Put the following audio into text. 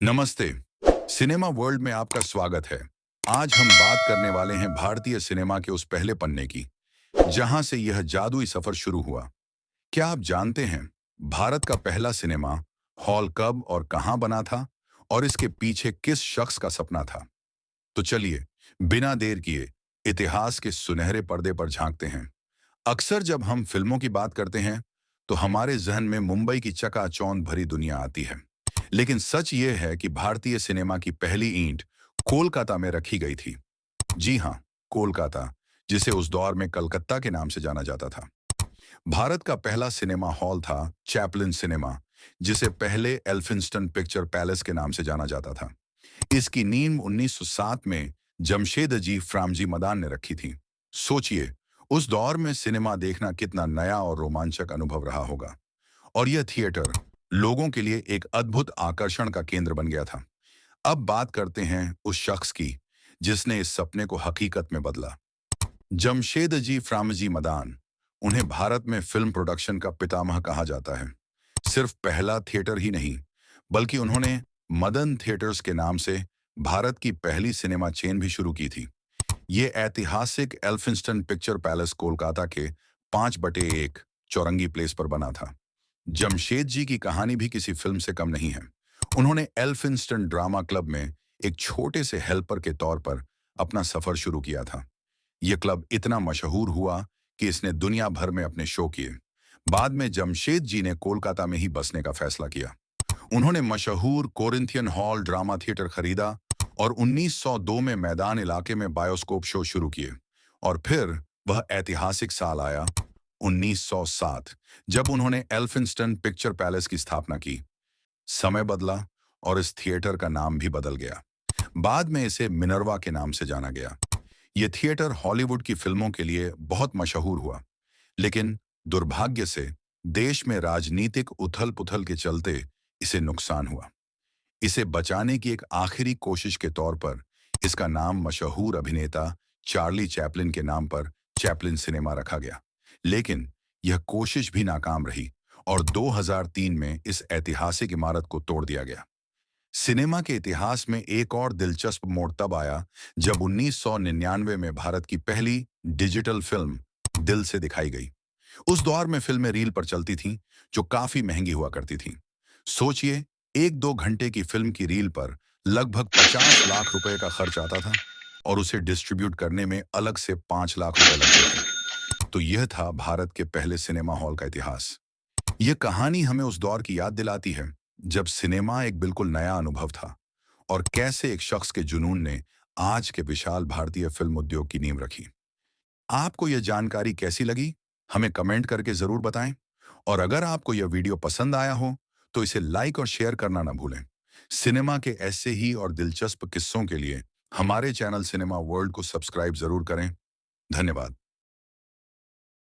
नमस्ते। Cinema world में आपका स्वागत है। आज हम बात करने वाले हैं भारतीय सिनेमा के उस पहले पन्ने की, जहां से यह जादुई सफर शुरू हुआ। क्या आप जानते हैं, भारत का पहला सिनेमा हॉल कब और कहां बना था और इसके पीछे किस शख्स का सपना था? तो चलिए, बिना देर किए इतिहास के सुनहरे पर्दे पर झांकते हैं। अक्सर जब हम फिल्मों की बात करते हैं, तो हमारे जहन में मुंबई की चकाचौंध भरी दुनिया आती है। लेकिन सच ये है कि भारतीय सिनेमा की पहली ईंट कोलकाता में रखी गई थी। जी हाँ, कोलकाता, जिसे उस दौर में कलकत्ता के नाम से जाना जाता था। भारत का पहला सिनेमा हॉल था चैपलिन सिनेमा, जिसे पहले एल्फिंस्टन पिक्चर पैलेस के नाम से जाना जाता था। इसकी नींव 1907 में जमशेदजी फ्रामजी मदान ने रखी थी। सोचिए, उस दौर में सिनेमा देखना कितना नया और रोमांचक अनुभव रहा होगा। और यह थिएटर लोगों के लिए एक अद्भुत आकर्षण का केंद्र बन गया था। अब बात करते हैं उस शख्स की, जिसने इस सपने को हकीकत में बदला। जमशेदजी फ्रामजी मदान। उन्हें भारत में फिल्म प्रोडक्शन का पितामह कहा जाता है। सिर्फ पहला थिएटर ही नहीं, बल्कि उन्होंने मदन थिएटर्स के नाम से भारत की पहली सिनेमा चेन भी शुरू की थी। ये ऐतिहासिक एल्फिंस्टन पिक्चर पैलेस कोलकाता के 5/1 चौरंगी प्लेस पर बना था। जमशेद जी की कहानी भी किसी फिल्म से कम नहीं है। उन्होंने एल्फिंस्टन ड्रामा क्लब में एक छोटे से हेल्पर के तौर पर अपना सफर शुरू किया था। यह क्लब इतना मशहूर हुआ कि इसने दुनिया भर में अपने शो किए। बाद में जमशेद जी ने कोलकाता में ही बसने का फैसला किया। उन्होंने मशहूर कोरिंथियन हॉल ड्रामा थिएटर खरीदा और 1902 में मैदान इलाके में बायोस्कोप शो शुरू किए। और फिर वह ऐतिहासिक साल आया, 1907, जब उन्होंने एल्फिंस्टन पिक्चर पैलेस की स्थापना की। समय बदला और इस थिएटर का नाम भी बदल गया। बाद में इसे मिनर्वा के नाम से जाना गया। यह थिएटर हॉलीवुड की फिल्मों के लिए बहुत मशहूर हुआ, लेकिन दुर्भाग्य से देश में राजनीतिक उथल-पुथल के चलते इसे नुकसान हुआ। इसे बचाने की एक आखिरी कोशिश के तौर पर इसका नाम मशहूर अभिनेता चार्ली चैपलिन के नाम पर चैपलिन सिनेमा रखा गया। लेकिन यह कोशिश भी नाकाम रही और 2003 में इस ऐतिहासिक इमारत को तोड़ दिया गया। सिनेमा के इतिहास में एक और दिलचस्प मोड़ तब आया, जब 1999 में भारत की पहली डिजिटल फिल्म दिल से दिखाई गई। उस दौर में फिल्में रील पर चलती थीं, जो काफी महंगी हुआ करती थीं। सोचिए, 1-2 घंटे की फिल्म की रील पर लगभग 50 लाख रुपए का खर्च आता था और उसे डिस्ट्रीब्यूट करने में अलग से 5 लाख रुपए लगते थे। तो यह था भारत के पहले सिनेमा हॉल का इतिहास। यह कहानी हमें उस दौर की याद दिलाती है, जब सिनेमा एक बिल्कुल नया अनुभव था और कैसे एक शख्स के जुनून ने आज के विशाल भारतीय फिल्म उद्योग की नींव रखी। आपको यह जानकारी कैसी लगी? हमें कमेंट करके जरूर बताएं। और अगर आपको यह वीडियो पसंद आया हो, तो इसे लाइक और शेयर करना ना भूलें। सिनेमा के ऐसे ही और दिलचस्प किस्सों के लिए हमारे चैनल सिनेमा वर्ल्ड को सब्सक्राइब जरूर करें। धन्यवाद।